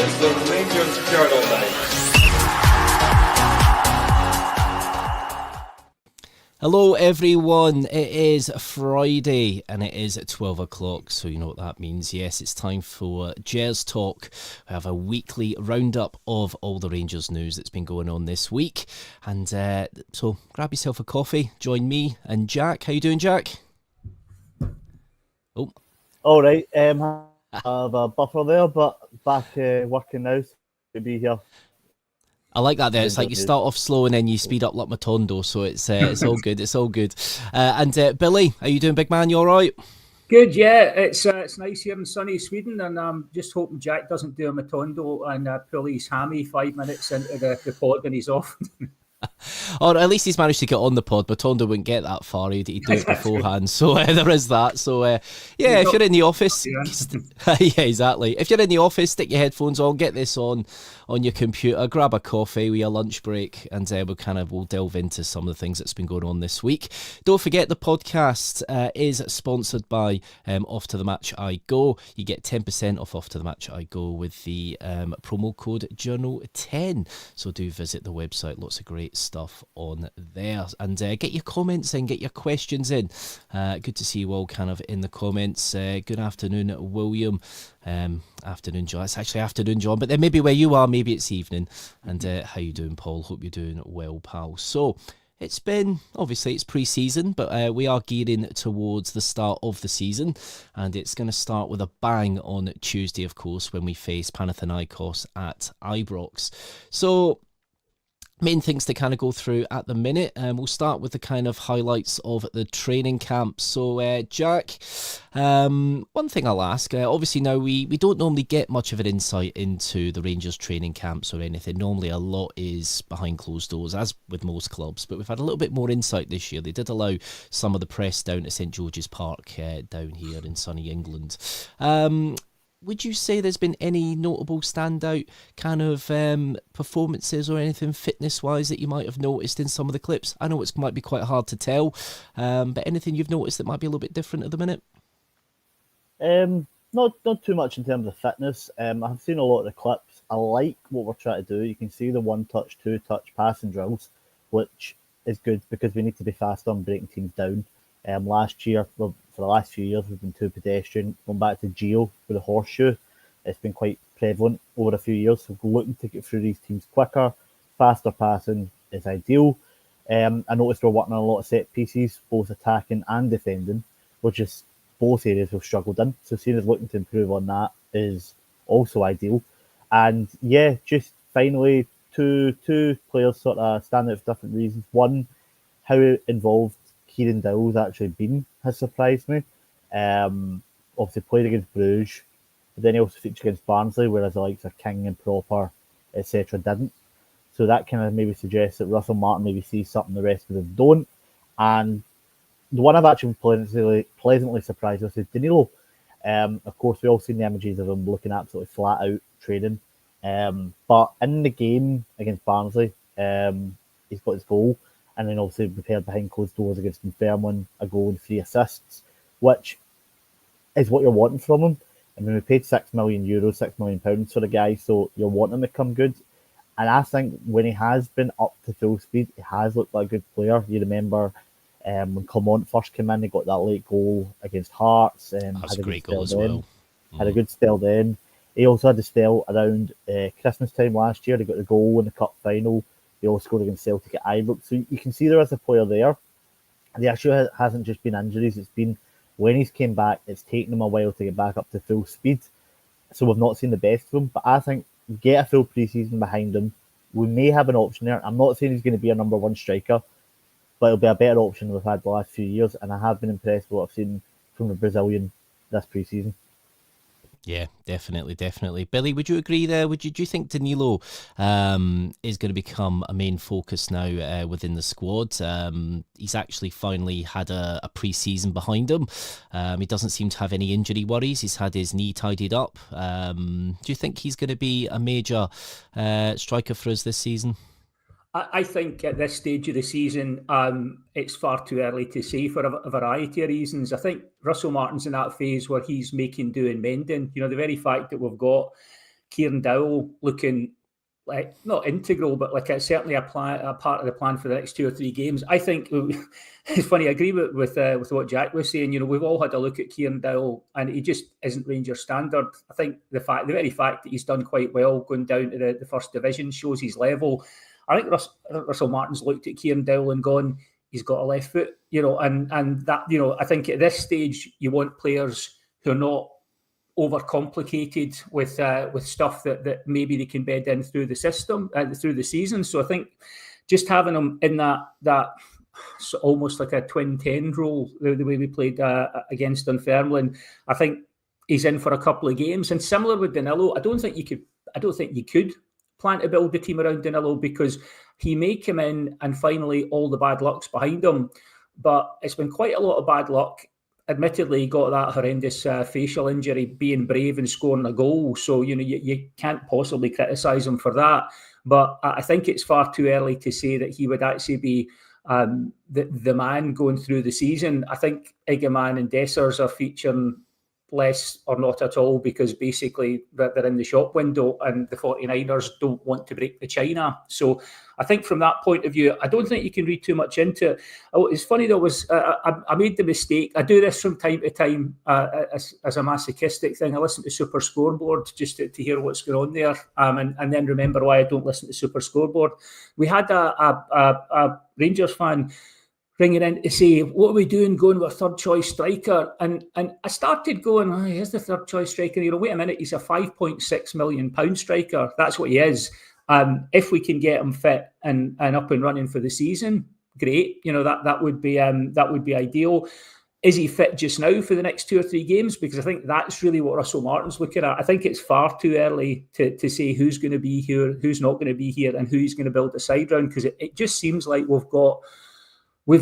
It's the Rangers Journal Night. Hello everyone, it is Friday and it is 12 o'clock, so you know what that means. Yes, it's time for Gers Talk. We have a weekly roundup of all the Rangers news that's been going on this week. And so grab yourself a coffee, join me and Jack. How you doing, Jack? Oh. All right, have a buffer there, but back working now, so to be here. I like that there. It's like you start off slow and then you speed up like Matondo, so it's all good. It's all good. And Billy, how you doing, big man? You all right? Good, yeah. It's nice here in sunny Sweden, and I'm just hoping Jack doesn't do a Matondo and pull his hammy 5 minutes into the pod and he's off. Or at least he's managed to get on the pod, but Tondo wouldn't get that far. He'd do it beforehand. So there is that. So, yeah, if you're in the office... yeah, exactly. If you're in the office, stick your headphones on, get this on your computer, grab a coffee with your lunch break, and we'll delve into some of the things that's been going on this week. Don't forget, the podcast is sponsored by Off to the Match I Go. You get 10% off to the Match I Go with the promo code Journal10. So do visit the website. Lots of great stuff on there, and get your comments in, get your questions in. Good to see you all kind of in the comments. Good afternoon, William. Afternoon, John. It's actually afternoon, John, but then maybe where you are, maybe it's evening. And how you doing, Paul? Hope you're doing well, pal. So it's pre-season, but we are gearing towards the start of the season, and it's going to start with a bang on Tuesday, of course, when we face Panathinaikos at Ibrox. So main things to kind of go through at the minute. We'll start with the kind of highlights of the training camp. So, Jack, one thing I'll ask, obviously now we don't normally get much of an insight into the Rangers training camps or anything. Normally a lot is behind closed doors, as with most clubs, but we've had a little bit more insight this year. They did allow some of the press down to St George's Park down here in sunny England. Would you say there's been any notable standout kind of performances or anything fitness-wise that you might have noticed in some of the clips? I know it might be quite hard to tell, but anything you've noticed that might be a little bit different at the minute? Not too much in terms of fitness. I've seen a lot of the clips. I like what we're trying to do. You can see the one-touch, two-touch passing drills, which is good because we need to be faster on breaking teams down. Last year, well, for the last few years, we've been too pedestrian. Going back to Geo with the horseshoe, it's been quite prevalent over a few years. So looking to get through these teams quicker, faster passing is ideal. I noticed we're working on a lot of set pieces, both attacking and defending, which is both areas we've struggled in. So seeing us looking to improve on that is also ideal. And yeah, just finally, two players sort of stand out for different reasons. One, how involved Kieran Dowell's actually been has surprised me. Obviously played against Bruges, but then he also featured against Barnsley, whereas the likes of King and Proper, etc. didn't. So that kind of maybe suggests that Russell Martin maybe sees something the rest of them don't. And the one I've actually been pleasantly surprised with is Danilo. Of course, we've all seen the images of him looking absolutely flat out training. But in the game against Barnsley, he's got his goal. And then obviously prepared behind closed doors against Dunfermline, a goal and 3 assists, which is what you're wanting from him. I mean, we paid €6 million, £6 million for the guy, so you're wanting him to come good. And I think when he has been up to full speed, he has looked like a good player. You remember when Clement first came in, he got that late goal against Hearts. That's a great goal as well. Had a good spell then. He also had a spell around Christmas time last year. He got the goal in the cup final. He also scored against Celtic at Ibrox. So you can see there is a player there. And the issue hasn't just been injuries. It's been when he's came back, it's taken him a while to get back up to full speed. So we've not seen the best of him. But I think get a full pre-season behind him. We may have an option there. I'm not saying he's going to be a number one striker, but it'll be a better option than we've had the last few years. And I have been impressed with what I've seen from the Brazilian this pre-season. Yeah, definitely. Billy, would you agree there? Do you think Danilo is going to become a main focus now within the squad? He's actually finally had a pre-season behind him. He doesn't seem to have any injury worries. He's had his knee tidied up. Do you think he's going to be a major striker for us this season? I think at this stage of the season, it's far too early to say for a variety of reasons. I think Russell Martin's in that phase where he's making do and mending. You know, the very fact that we've got Kieran Dowell looking like not integral, but like it's certainly a part of the plan for the next 2 or 3 games. I think it's funny. I agree with what Jack was saying. You know, we've all had a look at Kieran Dowell, and he just isn't Rangers standard. I think the very fact that he's done quite well going down to the first division shows his level. I think Russell Martin's looked at Kieran Dowell and gone, he's got a left foot, you know, and that, you know, I think at this stage you want players who are not overcomplicated with stuff that maybe they can bed in through the system through the season. So I think just having him in that so almost like a twin 10 role, the way we played against Dunfermline, I think he's in for a couple of games. And similar with Danilo, I don't think you could plan to build the team around Danilo, because he may come in and finally all the bad luck's behind him, but it's been quite a lot of bad luck. Admittedly, he got that horrendous facial injury being brave and scoring a goal. So, you know, you can't possibly criticise him for that. But I think it's far too early to say that he would actually be the man going through the season. I think Igaman and Dessers are featuring less or not at all, because basically they're in the shop window and the 49ers don't want to break the china. So I think from that point of view, I don't think you can read too much into it. Oh, it's funny though, I made the mistake. I do this from time to time as a masochistic thing. I listen to Super Scoreboard just to hear what's going on there, and then remember why I don't listen to Super Scoreboard. We had a Rangers fan ringing in to say, what are we doing going with a third choice striker? And I started going, oh, here's the third choice striker. You know, wait a minute, he's a £5.6 million striker. That's what he is. If we can get him fit and up and running for the season, great. You know, that would be ideal. Is he fit just now for the next 2 or 3 games? Because I think that's really what Russell Martin's looking at. I think it's far too early to say who's going to be here, who's not going to be here, and who he's going to build a side round, because it just seems like we've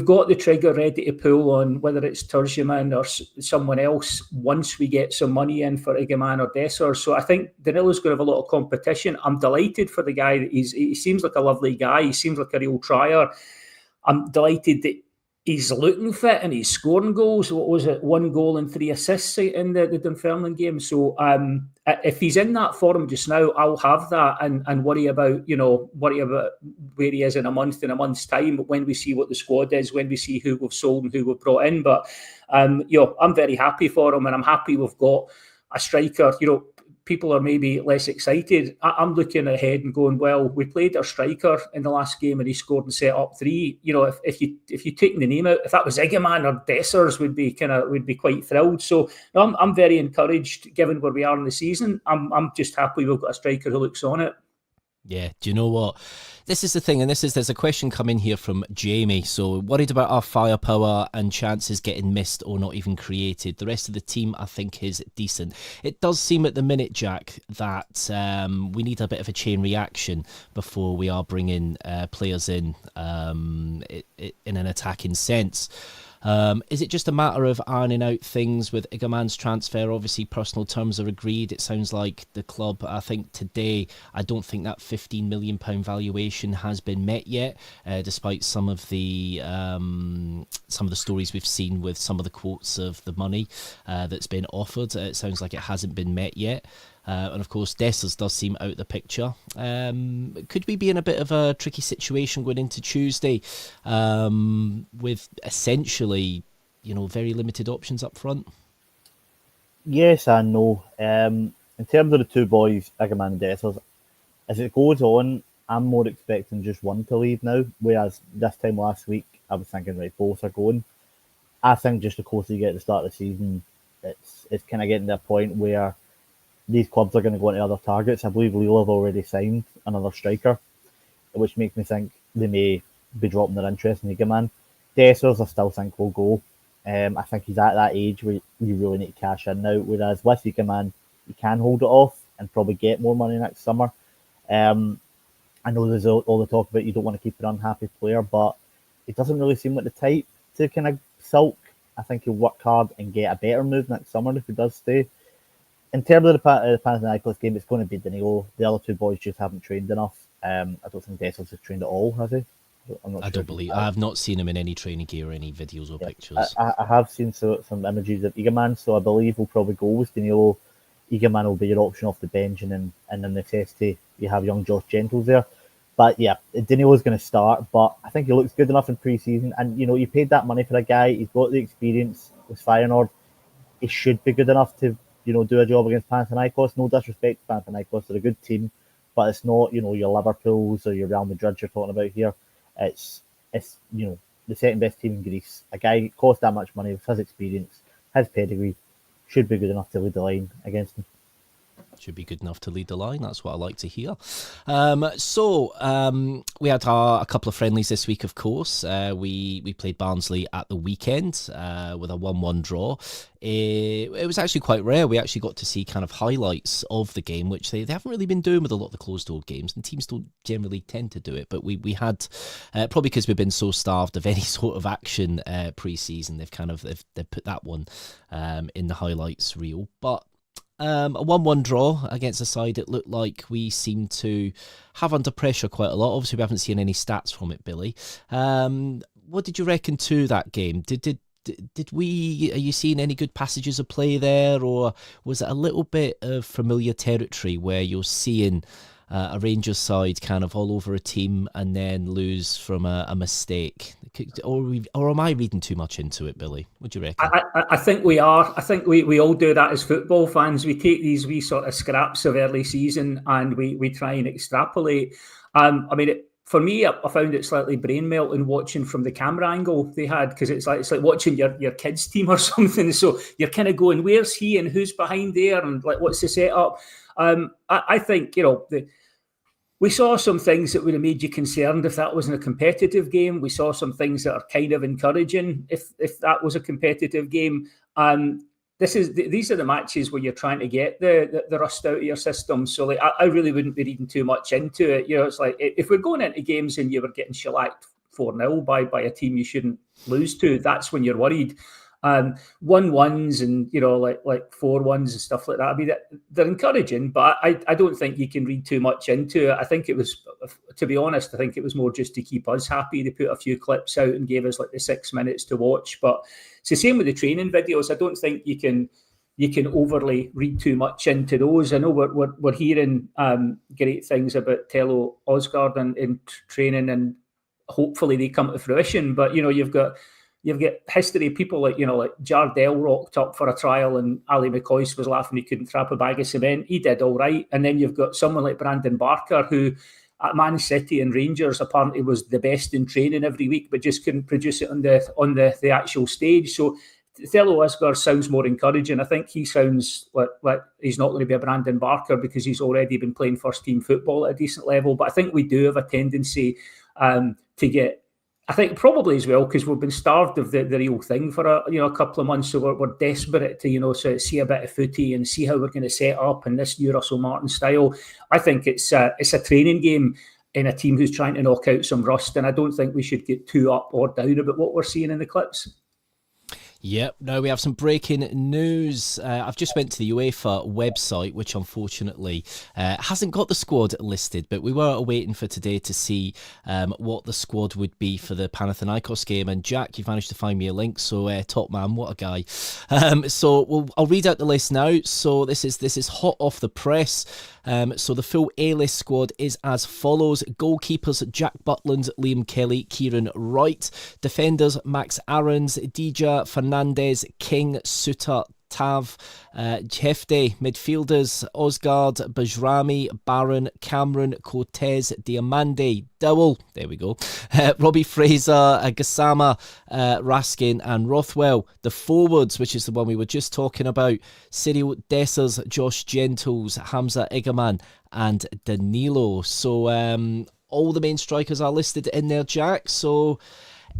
got the trigger ready to pull on whether it's Turgeman or someone else once we get some money in for Igaman or Dessers. So I think Danilo's going to have a lot of competition. I'm delighted for the guy. He seems like a lovely guy. He seems like a real trier. I'm delighted that he's looking fit and he's scoring goals. What was it? 1 goal and 3 assists in the Dunfermline game. So if he's in that form just now, I'll have that and worry about where he is in a month's time. But when we see what the squad is, when we see who we've sold and who we've brought in, but I'm very happy for him, and I'm happy we've got a striker. You know, people are maybe less excited. I'm looking ahead and going, well, we played our striker in the last game and he scored and set up 3. You know, if you take the name out, if that was Igaman or Dessers, we'd be quite thrilled. So no, I'm very encouraged given where we are in the season. I'm just happy we've got a striker who looks on it. Yeah, do you know what? This is the thing, and there's a question coming here from Jamie. So, worried about our firepower and chances getting missed or not even created. The rest of the team, I think, is decent. It does seem at the minute, Jack, that we need a bit of a chain reaction before we are bringing players in an attacking sense. Is it just a matter of ironing out things with Igaman's transfer? Obviously, personal terms are agreed. It sounds like the club, I think today, I don't think that £15 million valuation has been met yet, despite some of the stories we've seen with some of the quotes of the money that's been offered. It sounds like it hasn't been met yet. And of course, Dessers does seem out of the picture. Could we be in a bit of a tricky situation going into Tuesday with essentially, very limited options up front? Yes and no. In terms of the 2 boys, Igaman and Dessers, as it goes on, I'm more expecting just one to leave now, whereas this time last week, I was thinking, right, both are going. I think just the closer you get to the start of the season, it's kind of getting to a point where these clubs are going to go into other targets. I believe Lille have already signed another striker, which makes me think they may be dropping their interest in Igaman. Dessers, I still think will go. I think he's at that age where you really need to cash in now, whereas with Igaman, you can hold it off and probably get more money next summer. I know there's all the talk about you don't want to keep an unhappy player, but it doesn't really seem like the type to kind of sulk. I think he'll work hard and get a better move next summer if he does stay. In terms of the Panathinaikos game, it's going to be Danilo. The other 2 boys just haven't trained enough. I don't think Dessers has trained at all, has he? I don't believe. I have not seen him in any training gear or any videos or pictures. I have seen some images of Igaman, so I believe we'll probably go with Danilo Eagleman will be your option off the bench, and then the necessity you have young Josh Gentles there. But yeah, Danilo's going to start, but I think he looks good enough in pre-season. And you paid that money for a guy. He's got the experience with Feyenoord. He should be good enough to do a job against Panathinaikos. No disrespect to Panathinaikos, they're a good team, but it's not your Liverpools or your Real Madrid you're talking about here. It's the second best team in Greece. A guy who cost that much money with his experience, his pedigree, should be good enough to lead the line against him. Should be good enough to lead the line. That's what I like to hear. We had a couple of friendlies this week, of course. We played Barnsley at the weekend with a 1-1 draw. It was actually quite rare. We actually got to see kind of highlights of the game, which they haven't really been doing with a lot of the closed-door games, and teams don't generally tend to do it. But we had, probably because we've been so starved of any sort of action pre-season, they've put that one in the highlights reel. But a 1-1 draw against a side it looked like we seemed to have under pressure quite a lot. Obviously, we haven't seen any stats from it, Billy. What did you reckon to that game? Are you seeing any good passages of play there, or was it a little bit of familiar territory where you're seeing a Rangers side kind of all over a team and then lose from a mistake? Or am I reading too much into it, Billy? What do you reckon? I think we are. I think we all do that as football fans. We take these wee sort of scraps of early season and we try and extrapolate. For me, I found it slightly brain melting watching from the camera angle they had, because it's like watching your kids' team or something. So you're kind of going, where's he and who's behind there, and like what's the setup? I think we saw some things that would have made you concerned if that wasn't a competitive game. We saw some things that are kind of encouraging if that was a competitive game. These are the matches where you're trying to get the rust out of your system. So I really wouldn't be reading too much into it. It's like if we're going into games and you were getting shellacked 4-0 by a team you shouldn't lose to, that's when you're worried. 1-1s and like 4-1s and stuff like that. I mean, they're encouraging, but I don't think you can read too much into it. I think it was, to be honest, I think it was more just to keep us happy. They put a few clips out and gave us like the 6 minutes to watch. But it's the same with the training videos. I don't think you can overly read too much into those. I know we're hearing great things about Tello Osgaard in training, and hopefully they come to fruition. But you've got history of people like Jardel rocked up for a trial and Ali McCoy was laughing he couldn't trap a bag of cement. He did all right. And then you've got someone like Brandon Barker, who at Man City and Rangers apparently was the best in training every week, but just couldn't produce it on the actual stage. So Thelo Osgaard sounds more encouraging. I think he sounds like he's not going to be a Brandon Barker because he's already been playing first team football at a decent level. But I think we do have a tendency to get, I think probably as well, because we've been starved of the real thing for a couple of months, so we're desperate to so see a bit of footy and see how we're going to set up in this new Russell Martin style. I think it's a training game in a team who's trying to knock out some rust, and I don't think we should get too up or down about what we're seeing in the clips. Yep, now we have some breaking news. I've just went to the UEFA website, which unfortunately hasn't got the squad listed, but we were waiting for today to see what the squad would be for the Panathinaikos game. And Jack, you've managed to find me a link, so top man, what a guy. I'll read out the list now. So this is hot off the press. So the full A-list squad is as follows. Goalkeepers, Jack Butland, Liam Kelly, Kieran Wright. Defenders, Max Aarons, Dija, Fernandez, King, Suter, Tav, Hefte. Midfielders, Osgaard, Bajrami, Barron, Cameron, Cortez, Diamande, Dowell, there we go, Robbie Fraser, Gassama, Raskin and Rothwell. The forwards, which is the one we were just talking about, Cyril Dessers, Josh Gentles, Hamza Egerman and Danilo. So all the main strikers are listed in there, Jack. So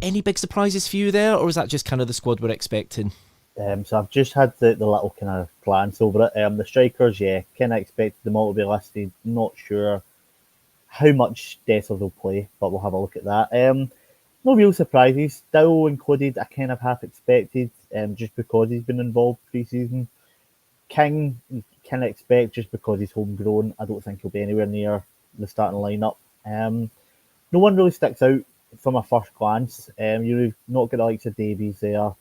any big surprises for you there, or is that just kind of the squad we're expecting? So I've just had the little kind of glance over it. The strikers, kind of expected them all to be listed. Not sure how much Dessers will play, but we'll have a look at that. No real surprises. Dowell included, I kind of half expected, just because he's been involved pre-season. King, you kind of expect just because he's homegrown. I don't think he'll be anywhere near the starting lineup. No one really sticks out from a first glance. You've not got the likes of Davies there.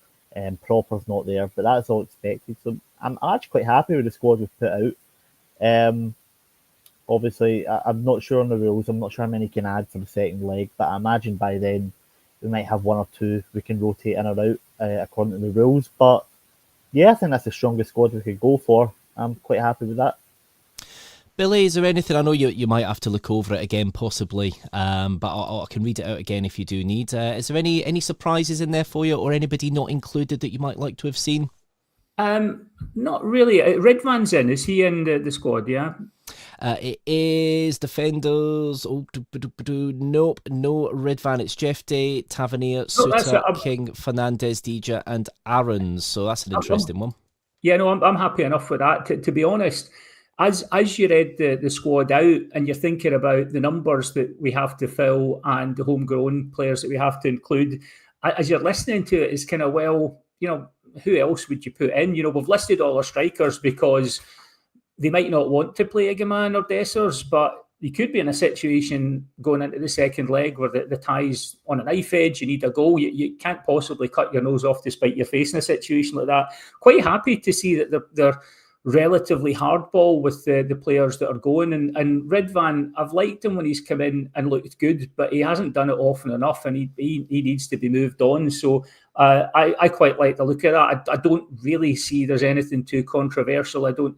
Proper's not there, but that's all expected. So I'm actually quite happy with the squad we've put out. Obviously, I'm not sure on the rules. I'm not sure how many can add for the second leg, but I imagine by then we might have one or two we can rotate in or out according to the rules. But yeah, I think that's the strongest squad we could go for. I'm quite happy with that. Billy, is there anything? I know you might have to look over it again, possibly, but I can read it out again if you do need. Is there any surprises in there for you, or anybody not included that you might like to have seen? Not really. Redvan's in. Is he in the squad? Yeah. It is defenders. Nope, no Redvan. It's Jeff Day, Tavernier, Suter, King, Fernandez, Dija, and Aarons. So that's an interesting one. Yeah, no, I'm happy enough with that. To be honest, as you read the squad out and you're thinking about the numbers that we have to fill and the homegrown players that we have to include, as you're listening to it, it's kind of, well, who else would you put in? We've listed all our strikers because they might not want to play Egeman or Dessers, but you could be in a situation going into the second leg where the tie's on a knife edge, you need a goal. You can't possibly cut your nose off to spite your face in a situation like that. Quite happy to see that they're relatively hardball with the players that are going. And Redvan, I've liked him when he's come in and looked good, but he hasn't done it often enough, and he needs to be moved on. So I quite like the look at that. I don't really see there's anything too controversial. I don't,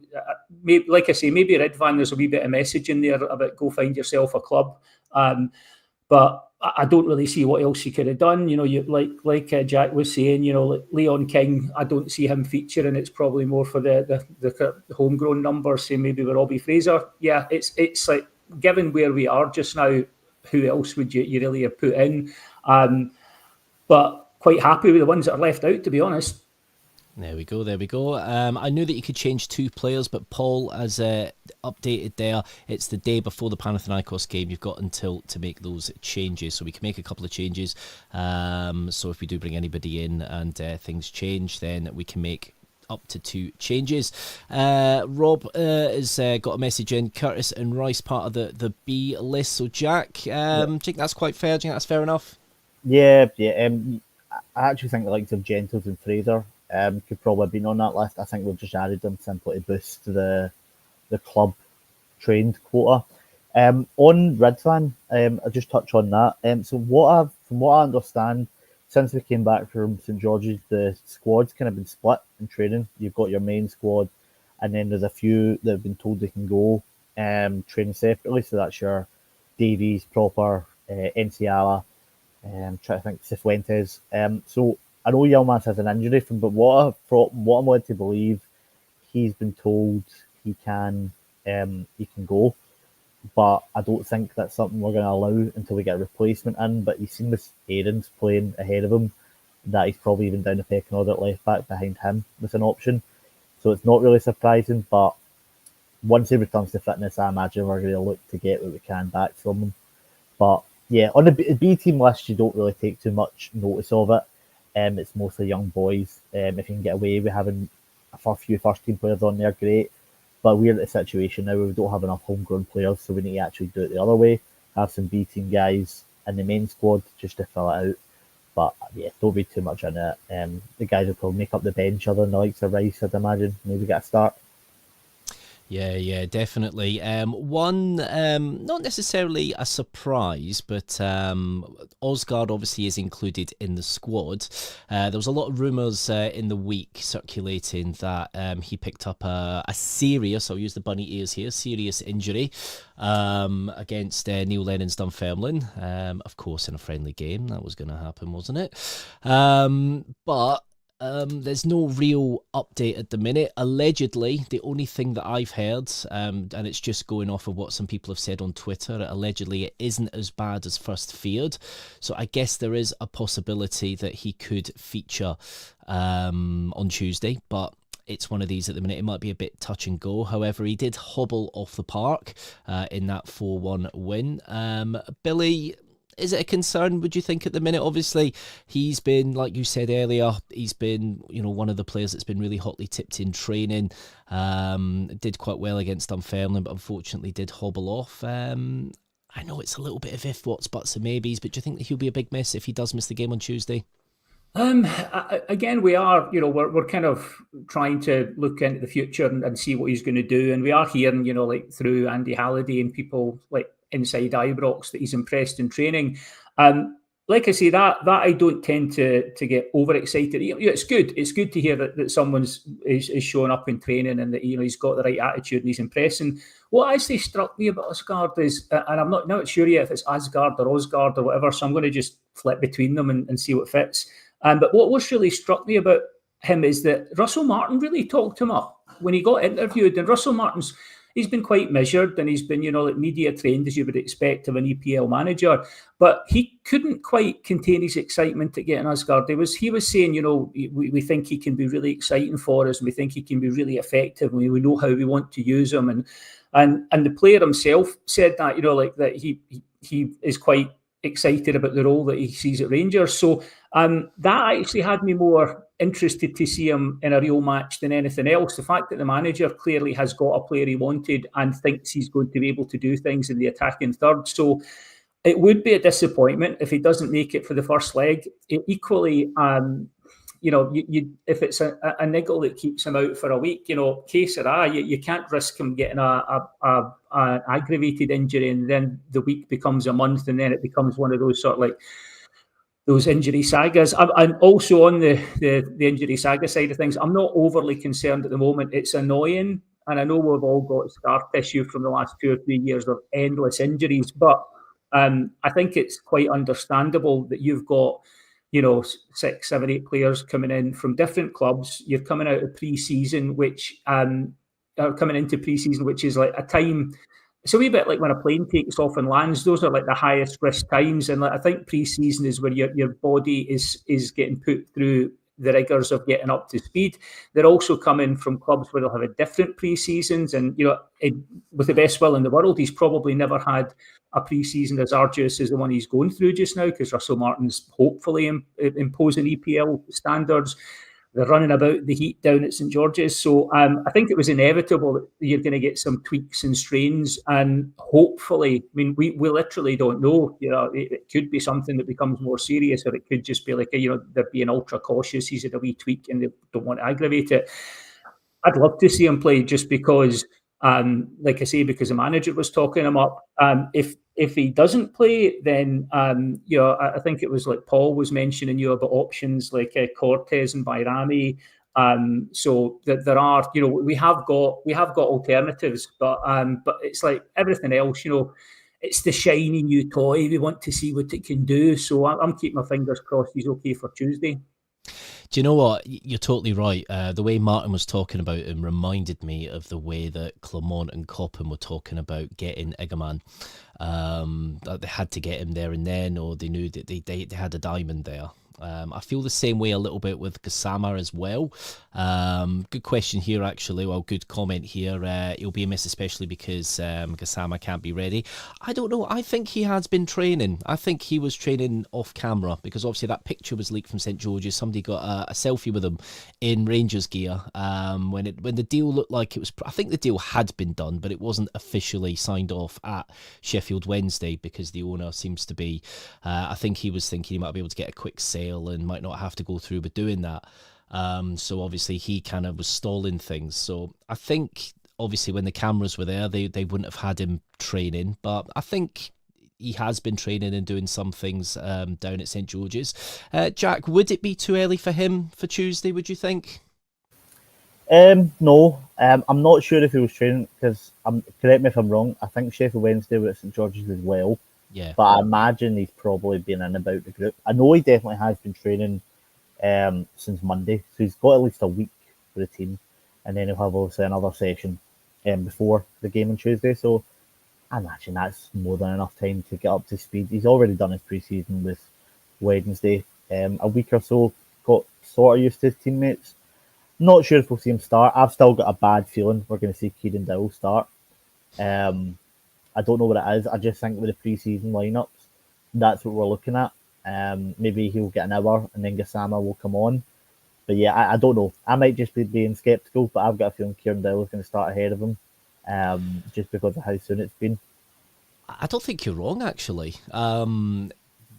like I say, maybe Redvan, there's a wee bit of message in there about go find yourself a club. But I don't really see what else you could have done. You like Jack was saying, like Leon King, I don't see him featuring. It's probably more for the homegrown numbers, say maybe with Robbie Fraser. Yeah, it's like, given where we are just now, who else would you really have put in? But quite happy with the ones that are left out, to be honest. There we go. I knew that you could change two players, but Paul has updated there. It's the day before the Panathinaikos game. You've got until to make those changes, so we can make a couple of changes. So if we do bring anybody in and things change, then we can make up to 2 changes. Rob has got a message in. Curtis and Rice part of the B list. So Jack, do you think that's quite fair? Do you think that's fair enough? Yeah. I actually think the likes of Gentles and Fraser could probably have been on that list. I think we've just added them simply to boost the club trained quota. On Redvan, I'll just touch on that. So from what I understand, since we came back from St George's, the squad's kind of been split in training. You've got your main squad, and then there's a few that have been told they can go training separately. So that's your Davies, Proper, Enciala, trying to think, Cifuentes. So I know Yilmaz has an injury but what I'm led to believe, he's been told he can go, but I don't think that's something we're going to allow until we get a replacement in. But you've seen with Aarons playing ahead of him that he's probably even down the pecking order at left back behind him with an option. So it's not really surprising, but once he returns to fitness, I imagine we're going to look to get what we can back from him. But yeah, on the B team list, you don't really take too much notice of it. It's mostly young boys. If you can get away with having a few first team players on there, great. But we're in a situation now where we don't have enough homegrown players, so we need to actually do it the other way. Have some B team guys in the main squad just to fill it out. But yeah, don't read too much into it. The guys will probably make up the bench other than the likes of Rice, I'd imagine. Maybe get a start. Yeah, definitely. One, not necessarily a surprise, but Osgaard obviously is included in the squad. There was a lot of rumours in the week circulating that he picked up a serious, I'll use the bunny ears here, serious injury against Neil Lennon's Dunfermline. Of course, in a friendly game, that was going to happen, wasn't it? But there's no real update at the minute. Allegedly, the only thing that I've heard, and it's just going off of what some people have said on Twitter, allegedly it isn't as bad as first feared. So I guess there is a possibility that he could feature on Tuesday, but it's one of these at the minute. It might be a bit touch and go. However, he did hobble off the park in that 4-1 win. Billy, is it a concern, would you think, at the minute? Obviously, he's been, like you said earlier, he's been, one of the players that's been really hotly tipped in training. Did quite well against Dunfermline, but unfortunately did hobble off. I know it's a little bit of if, what's, buts and maybes, but do you think that he'll be a big miss if he does miss the game on Tuesday? Again, we are, we're kind of trying to look into the future and see what he's going to do. And we are hearing, like through Andy Halliday and people like inside Ibrox that he's impressed in training. Like I say, that I don't tend to get overexcited. It's good. It's good to hear that someone's is showing up in training and that he's got the right attitude and he's impressing. What actually struck me about Asgard is, and I'm not sure yet if it's Asgard or Osgard or whatever, so I'm going to just flip between them and see what fits. But what really struck me about him is that Russell Martin really talked him up when he got interviewed. And Russell Martin's he's been quite measured and he's been, like media trained as you would expect of an EPL manager. But he couldn't quite contain his excitement at getting Asgard. He was saying, we think he can be really exciting for us, and we think he can be really effective, and we know how we want to use him. And the player himself said that, like that he is quite excited about the role that he sees at Rangers. So that actually had me more interested to see him in a real match than anything else. The fact that the manager clearly has got a player he wanted and thinks he's going to be able to do things in the attacking third. So it would be a disappointment if he doesn't make it for the first leg. Equally, if it's a niggle that keeps him out for a week, que sera, you can't risk him getting an aggravated injury and then the week becomes a month and then it becomes one of those sort of like those injury sagas. I'm also on the injury saga side of things. I'm not overly concerned at the moment. It's annoying, and I know we've all got scar tissue from the last 2 or 3 years of endless injuries, but I think it's quite understandable that you've got 6, 7, 8 players coming in from different clubs. You're coming out of pre-season, which coming into pre-season, which is like a time. It's a wee bit like when a plane takes off and lands. Those are like the highest risk times, and I think pre-season is where your body is getting put through the rigors of getting up to speed. They're also coming from clubs where they'll have a different pre-seasons, and with the best will in the world, he's probably never had a pre-season as arduous as the one he's going through just now, because Russell Martin's hopefully imposing EPL standards. They're running about the heat down at St George's. So I think it was inevitable that you're going to get some tweaks and strains. And hopefully, I mean, we literally don't know. It could be something that becomes more serious, or it could just be like, they're being ultra cautious. He's at a wee tweak and they don't want to aggravate it. I'd love to see him play just because, like I say, because the manager was talking him up. If he doesn't play, then I think it was like Paul was mentioning about options like Cortez and Bayrami. So that there are, we have got alternatives, but it's like everything else, it's the shiny new toy. We want to see what it can do. So I'm keeping my fingers crossed he's okay for Tuesday. Do you know what? You're totally right. The way Martin was talking about him reminded me of the way that Clermont and Coppin were talking about getting Egerman. That they had to get him there and then, or they knew that they had a diamond there. I feel the same way a little bit with Gassama as well. Good question here, actually. Well, good comment here. He'll be a miss, especially because Gassama can't be ready. I don't know. I think he has been training. I think he was training off camera, because obviously that picture was leaked from St George's. Somebody got a selfie with him in Rangers gear when the deal looked like it was. I think the deal had been done, but it wasn't officially signed off at Sheffield Wednesday, because the owner seems to be. I think he was thinking he might be able to get a quick sale and might not have to go through with doing that. So obviously he kind of was stalling things. So I think obviously when the cameras were there, they wouldn't have had him training, but I think he has been training and doing some things down at St George's. Jack, would it be too early for him for Tuesday, would you think? No, I'm not sure if he was training, because correct me if I'm wrong, I think Sheffield Wednesday were at St George's as well. Yeah. But I imagine he's probably been in about the group. I know he definitely has been training since Monday, so he's got at least a week for the team, and then he'll have obviously another session before the game on Tuesday. So I imagine that's more than enough time to get up to speed. He's already done his pre-season with Wednesday. A week or so, got sort of used to his teammates. Not sure if we'll see him start. I've still got a bad feeling we're going to see Kieran Dowell start. I don't know what it is. I just think with the pre-season lineups, that's what we're looking at. Maybe he'll get an hour and then Gassama will come on. But yeah, I don't know. I might just be being sceptical, but I've got a feeling Kieran Dowell is going to start ahead of him, just because of how soon it's been. I don't think you're wrong, actually.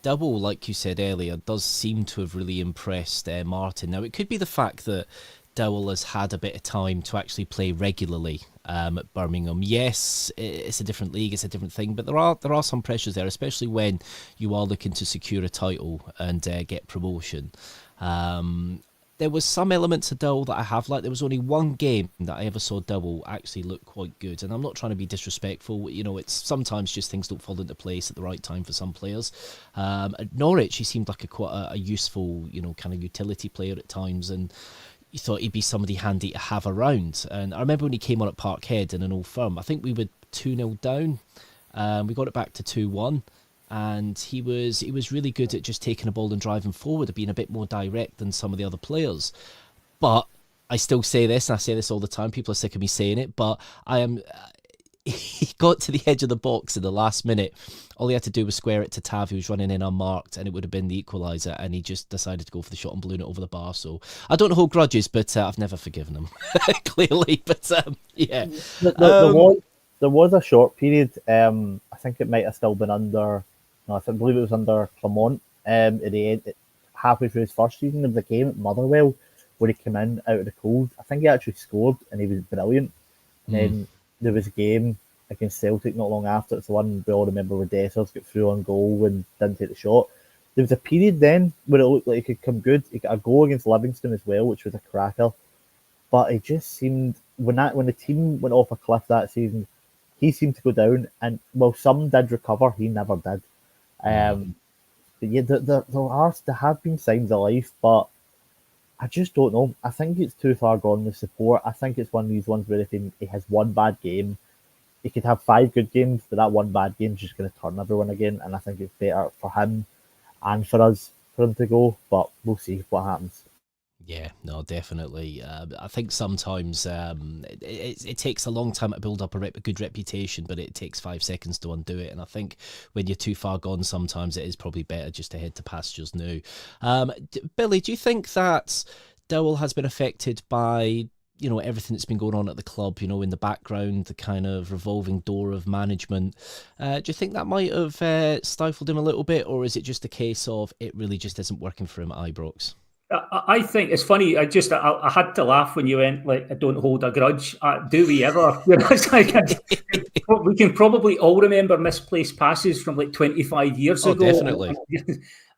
Double, like you said earlier, does seem to have really impressed Martin. Now, it could be the fact that Dowell has had a bit of time to actually play regularly at Birmingham. Yes, it's a different league, it's a different thing, but there are some pressures there, especially when you are looking to secure a title and get promotion. There was some elements of Dowell that I have liked. There was only one game that I ever saw Dowell actually look quite good, and I'm not trying to be disrespectful. It's sometimes just things don't fall into place at the right time for some players. At Norwich, he seemed like quite a useful, kind of utility player at times, and you thought he'd be somebody handy to have around. And I remember when he came on at Parkhead in an Old Firm, I think we were 2-0 down. We got it back to 2-1. And he was really good at just taking a ball and driving forward, and being a bit more direct than some of the other players. But I still say this, and I say this all the time, people are sick of me saying it, but he got to the edge of the box in the last minute. All he had to do was square it to Tav, who was running in unmarked, and it would have been the equaliser, and he just decided to go for the shot and balloon it over the bar. So I don't hold grudges, but I've never forgiven him, clearly. But yeah. There was a short period, I think it might have still been under... I believe it was under Clermont at the end, halfway through his first season. There was a game at Motherwell where he came in out of the cold. I think he actually scored and he was brilliant. And then there was a game against Celtic not long after. It's the one we all remember where Dessers got through on goal and didn't take the shot. There was a period then where it looked like he could come good. He got a goal against Livingston as well, which was a cracker. But it just seemed, when the team went off a cliff that season, he seemed to go down. And while some did recover, he never did. But yeah, there have been signs of life, but I just don't know. I think it's too far gone with support. I think it's one of these ones where if he has one bad game, he could have 5 good games, but that one bad game is just going to turn everyone again. And I think it's better for him and for us for him to go, but we'll see what happens. Yeah, no, definitely. I think sometimes it takes a long time to build up a good reputation, but it takes 5 seconds to undo it. And I think when you're too far gone, sometimes it is probably better just to head to pastures new. Billy, do you think that Dowell has been affected by everything that's been going on at the club, in the background, the kind of revolving door of management? Do you think that might have stifled him a little bit, or is it just a case of it really just isn't working for him at Ibrox? I think it's funny. I had to laugh when you went like, "I don't hold a grudge." Do we ever? It's like we can probably all remember misplaced passes from like 25 years ago. Definitely.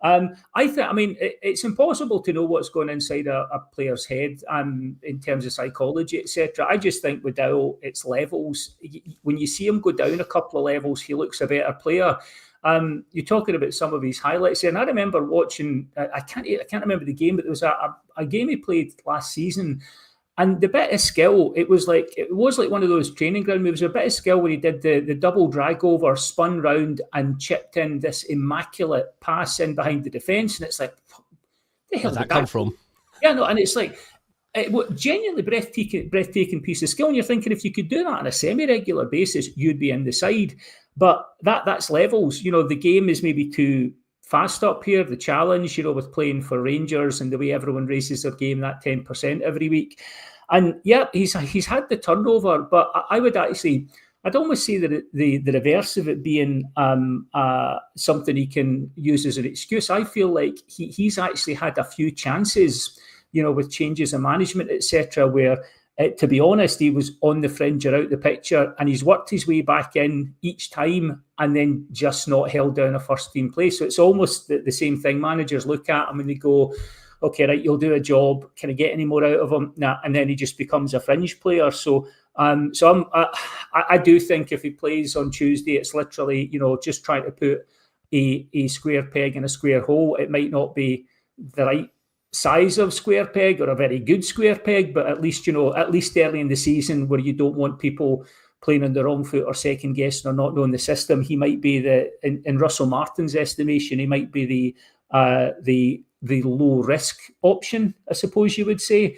It's impossible to know what's going inside a player's head in terms of psychology, etc. I just think with Dowell, it's levels. When you see him go down a couple of levels, he looks a better player. You're talking about some of his highlights here, and I remember watching. I can't remember the game, but there was a game he played last season, and the bit of skill. It was like one of those training ground moves. A bit of skill where he did the double drag over, spun round, and chipped in this immaculate pass in behind the defence, and it's like, the hell did that come from? Yeah, no, and it's like. Genuinely breathtaking piece of skill, and you're thinking if you could do that on a semi-regular basis, you'd be in the side. But that's levels. The game is maybe too fast up here. The challenge, with playing for Rangers and the way everyone races their game, that 10% every week. And yeah, he's had the turnover, but I'd almost say that the reverse of it being something he can use as an excuse. I feel like he's actually had a few chances, with changes in management, etc., where, to be honest, he was on the fringe or out the picture, and he's worked his way back in each time and then just not held down a first-team place. So it's almost the same thing. Managers look at him and they go, okay, right, you'll do a job. Can I get any more out of him? Nah. And then he just becomes a fringe player. So I do think if he plays on Tuesday, it's literally, just trying to put a square peg in a square hole. It might not be the right size of square peg or a very good square peg, but at least early in the season where you don't want people playing on the wrong foot or second guessing or not knowing the system, he might be in Russell Martin's estimation, he might be the low risk option, I suppose you would say.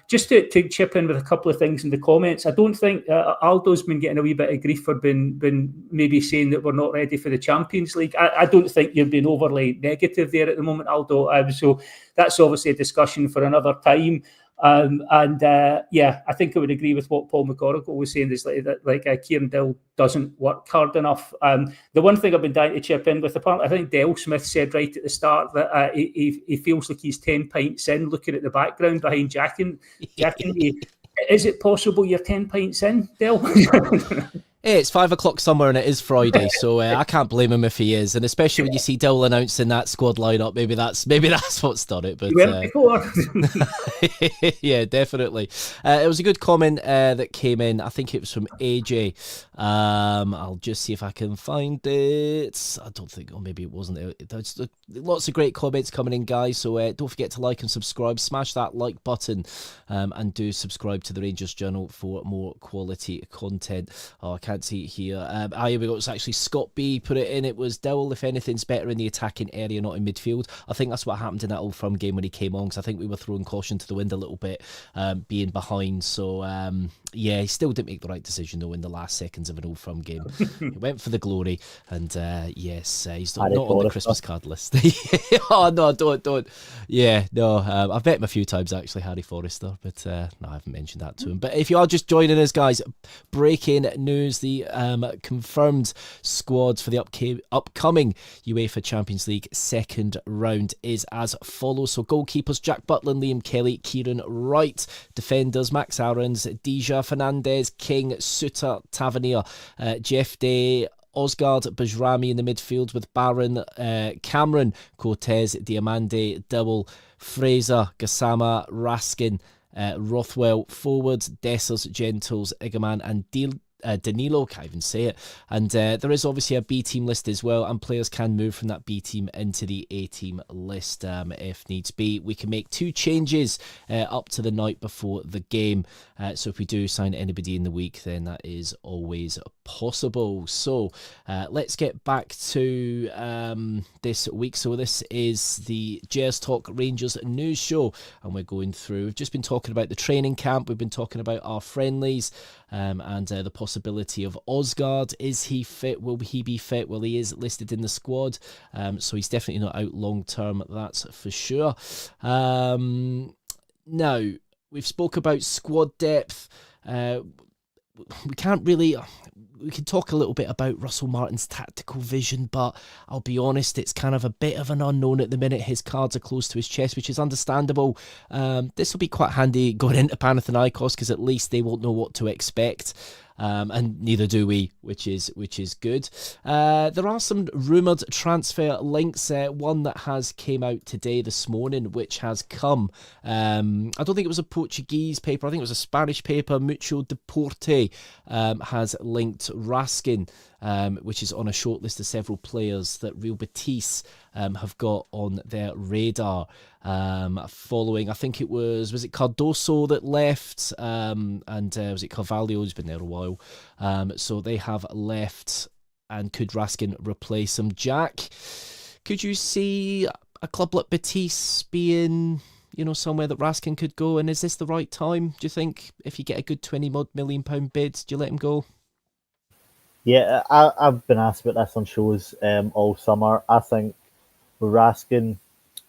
Just to chip in with a couple of things in the comments, I don't think Aldo's been getting a wee bit of grief for been maybe saying that we're not ready for the Champions League. I don't think you're being overly negative there at the moment, Aldo. So that's obviously a discussion for another time. I think I would agree with what Paul McGorrigle was saying. Is that Kieran Dill doesn't work hard enough. The one thing I've been dying to chip in with, apparently, I think Dale Smith said right at the start that he feels like he's 10 pints in, looking at the background behind Jack and me. Is it possible you're 10 pints in, Dale? Hey, it's 5 o'clock somewhere and it is Friday, so I can't blame him if he is. And especially when you see Dill announcing that squad lineup, maybe that's what's done it. But yeah, definitely. It was a good comment that came in. I think it was from AJ. I'll just see if I can find it. I don't think, or maybe it wasn't. There's lots of great comments coming in, guys. So don't forget to like and subscribe. Smash that like button, and do subscribe to the Rangers Journal for more quality content. Oh, I can't see it here. Here we go. It's actually Scott B put it in. It was Dowell, if anything's, better in the attacking area, not in midfield. I think that's what happened in that Old Firm game when he came on, because I think we were throwing caution to the wind a little bit, being behind. So yeah, he still didn't make the right decision though in the last seconds of an Old Firm game. He went for the glory, and yes, he's not on the Christmas card list. Oh no, don't. Yeah, no, I've met him a few times actually, Harry Forrester, but no, I haven't mentioned that to him. But if you are just joining us, guys, breaking news: the confirmed squad for the upcoming UEFA Champions League second round is as follows. So goalkeepers: Jack Butland, Liam Kelly, Kieran Wright. Defenders: Max Aarons, Deja Fernandez, King, Suter, Tavernier, Jeff Day, Osgard, Bajrami in the midfield with Barron, Cameron, Cortez, Diamande, Dowell, Fraser, Gassama, Raskin, Rothwell, forward, Dessers, Gentles, Igaman, and Danilo, can't even say it. And there is obviously a B team list as well, and players can move from that B team into the A team list if needs be. We can make 2 changes up to the night before the game, so if we do sign anybody in the week, then that is always possible. So let's get back to this week. So this is the Gers Talk Rangers news show, and we're going through, we've just been talking about the training camp, we've been talking about our friendlies, and the possibility of Osgard. Is he fit? Will he be fit? Well, he is listed in the squad, so he's definitely not out long term, that's for sure. Now, we've spoke about squad depth. We can't really... We can talk a little bit about Russell Martin's tactical vision, but I'll be honest, it's kind of a bit of an unknown at the minute. His cards are close to his chest, which is understandable. This will be quite handy going into Panathinaikos, because at least they won't know what to expect. And neither do we, which is good. There are some rumoured transfer links. One that has came out today, this morning, which has come. I don't think it was a Portuguese paper. I think it was a Spanish paper. Mucho Deporte has linked Raskin, which is on a short list of several players that Real Betis have got on their radar. Following, I think it was it Cardoso that left, and was it Carvalho, who's been there a while. So they have left, and could Raskin replace him? Jack, could you see a club like Betis being, somewhere that Raskin could go? And is this the right time, do you think? If you get a good £20 million bid, do you let him go? Yeah, I've been asked about this on shows all summer. I think with Raskin,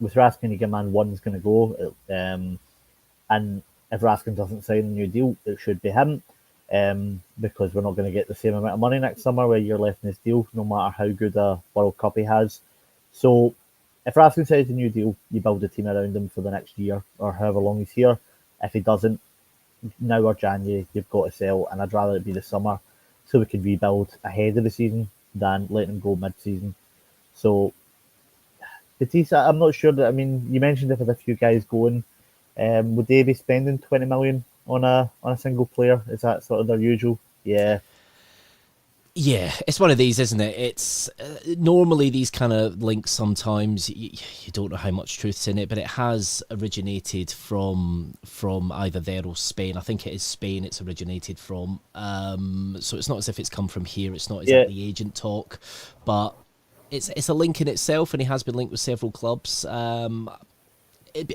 Igaman 1's going to go. And if Raskin doesn't sign a new deal, it should be him. Because we're not going to get the same amount of money next summer where you're left in his deal, no matter how good a World Cup he has. So if Raskin signs a new deal, you build a team around him for the next year or however long he's here. If he doesn't, now or January, you've got to sell, and I'd rather it be the summer so we can rebuild ahead of the season than letting him go mid-season. So Betis, I'm not sure that. I mean, you mentioned if there's a few guys going, would they be spending 20 million on a single player? Is that sort of their usual? Yeah, it's one of these, isn't it? It's normally these kind of links. Sometimes you don't know how much truth's in it, but it has originated from either there or Spain. I think it is Spain. It's originated from. So it's not as if it's come from here. It's not exactly agent talk, but it's a link in itself, and he has been linked with several clubs.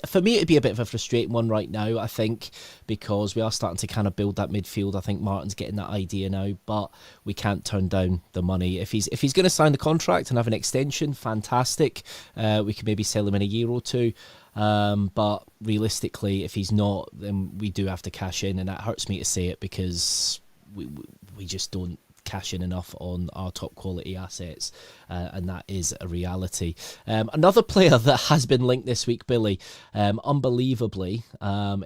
For me, it'd be a bit of a frustrating one right now, I think, because we are starting to kind of build that midfield. I think Martin's getting that idea now, but we can't turn down the money. If he's going to sign the contract and have an extension, fantastic. We can maybe sell him in a year or two. But realistically, if he's not, then we do have to cash in, and that hurts me to say it because we just don't cash in enough on our top quality assets, and that is a reality. Another player that has been linked this week, Billy, unbelievably,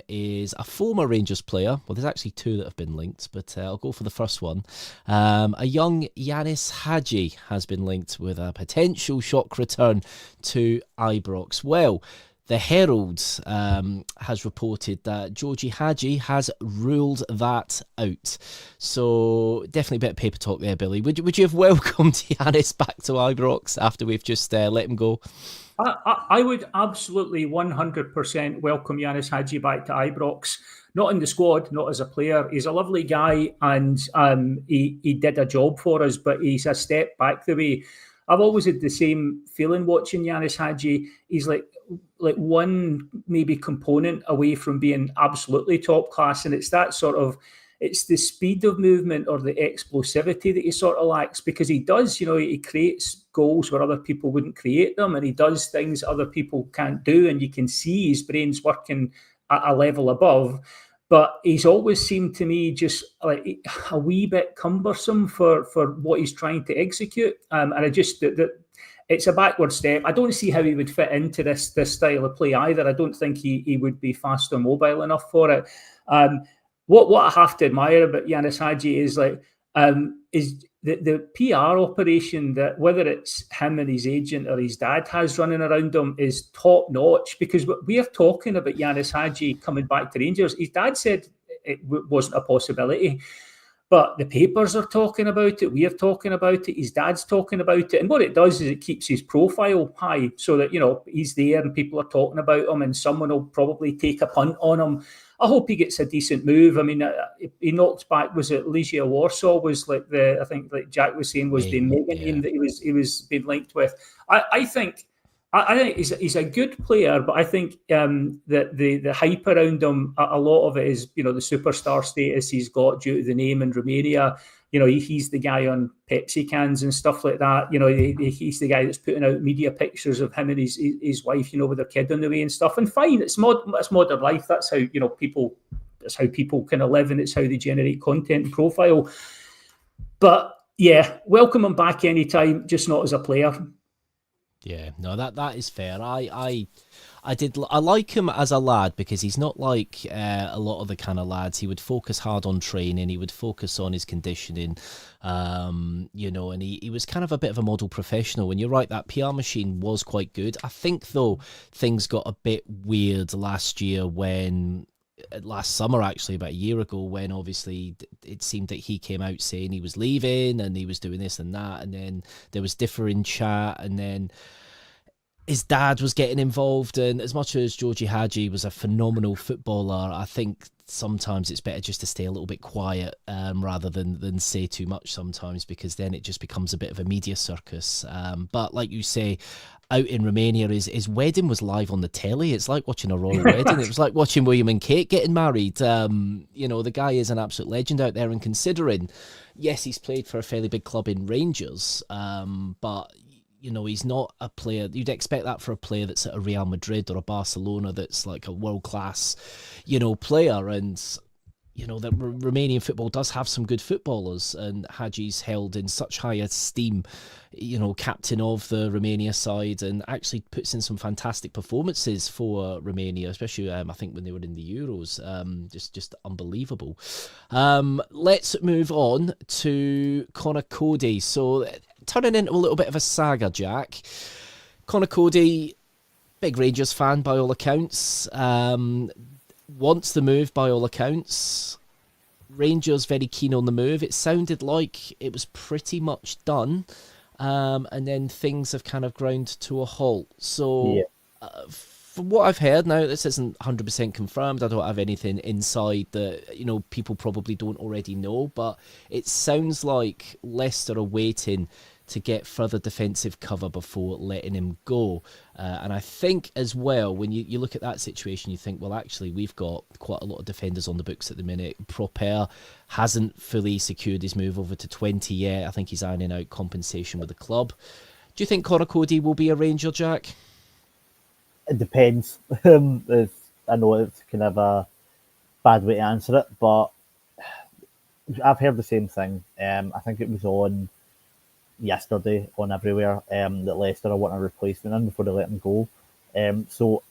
is a former Rangers player. Well, there's actually two that have been linked, but I'll go for the first one. A young Yanis Hadji has been linked with a potential shock return to Ibrox. Well, the Herald has reported that Georgie Hadji has ruled that out. So definitely a bit of paper talk there, Billy. Would you have welcomed Yanis back to Ibrox after we've just let him go? I would absolutely 100% welcome Yanis Hadji back to Ibrox. Not in the squad, not as a player. He's a lovely guy, and he did a job for us, but he's a step back the way. I've always had the same feeling watching Yanis Hadji. He's like one maybe component away from being absolutely top class, and it's that sort of, it's the speed of movement or the explosivity that he sort of lacks, because he does, he creates goals where other people wouldn't create them, and he does things other people can't do, and you can see his brain's working at a level above. But he's always seemed to me just like a wee bit cumbersome for what he's trying to execute. And I just, it's a backward step. I don't see how he would fit into this style of play either. I don't think he would be fast or mobile enough for it. What I have to admire about Yanis Hadji is the PR operation, that whether it's him and his agent or his dad has running around him, is top notch, because we are talking about Yanis Hadji coming back to Rangers. His dad said it wasn't a possibility, but the papers are talking about it. We are talking about it. His dad's talking about it. And what it does is it keeps his profile high, so that, he's there and people are talking about him, and someone will probably take a punt on him. I hope he gets a decent move. I mean, he knocked back, was it Legia Warsaw was like I think like Jack was saying, was the mega name that he was being linked with. I think he's a good player, but I think that the hype around him, a lot of it is, the superstar status he's got due to the name in Romania. He's the guy on Pepsi cans and stuff like that. He's the guy that's putting out media pictures of him and his wife, with their kid on the way and stuff. And fine, it's modern life. That's how people kind of live, and it's how they generate content and profile. But yeah, welcome him back anytime, just not as a player. Yeah, no, that is fair. I like him as a lad, because he's not like a lot of the kind of lads. He would focus hard on training. He would focus on his conditioning, and he was kind of a bit of a model professional. And you're right, that PR machine was quite good. I think, though, things got a bit weird last summer, actually, about a year ago, when obviously it seemed that he came out saying he was leaving and he was doing this and that, and then there was differing chat, and then his dad was getting involved. And as much as Georgie Hadji was a phenomenal footballer, I think sometimes it's better just to stay a little bit quiet, rather than say too much sometimes, because then it just becomes a bit of a media circus. But like you say, out in Romania, his wedding was live on the telly. It's like watching a royal wedding. It was like watching William and Kate getting married. The guy is an absolute legend out there, and considering, yes, he's played for a fairly big club in Rangers, but he's not a player you'd expect that for a player that's at a Real Madrid or a Barcelona, that's like a world-class player. And that Romanian football does have some good footballers, and Hadji's held in such high esteem, captain of the Romania side, and actually puts in some fantastic performances for Romania, especially I think when they were in the Euros. Just unbelievable. Let's move on to Conor Cody. So turning into a little bit of a saga, Jack. Conor Cody, big Rangers fan by all accounts, wants the move by all accounts. Rangers very keen on the move. It sounded like it was pretty much done, and then things have kind of ground to a halt. So from what I've heard, now this isn't 100% confirmed, I don't have anything inside that people probably don't already know, but it sounds like Leicester are waiting to get further defensive cover before letting him go. And I think as well, when you look at that situation, you think, well, actually, we've got quite a lot of defenders on the books at the minute. Proper hasn't fully secured his move over to 20 yet. I think he's ironing out compensation with the club. Do you think Conor Cody will be a Ranger, Jack? It depends. I know it's kind of a bad way to answer it, but I've heard the same thing. I think it was on yesterday on everywhere that Leicester are wanting a replacement in before they let him go. So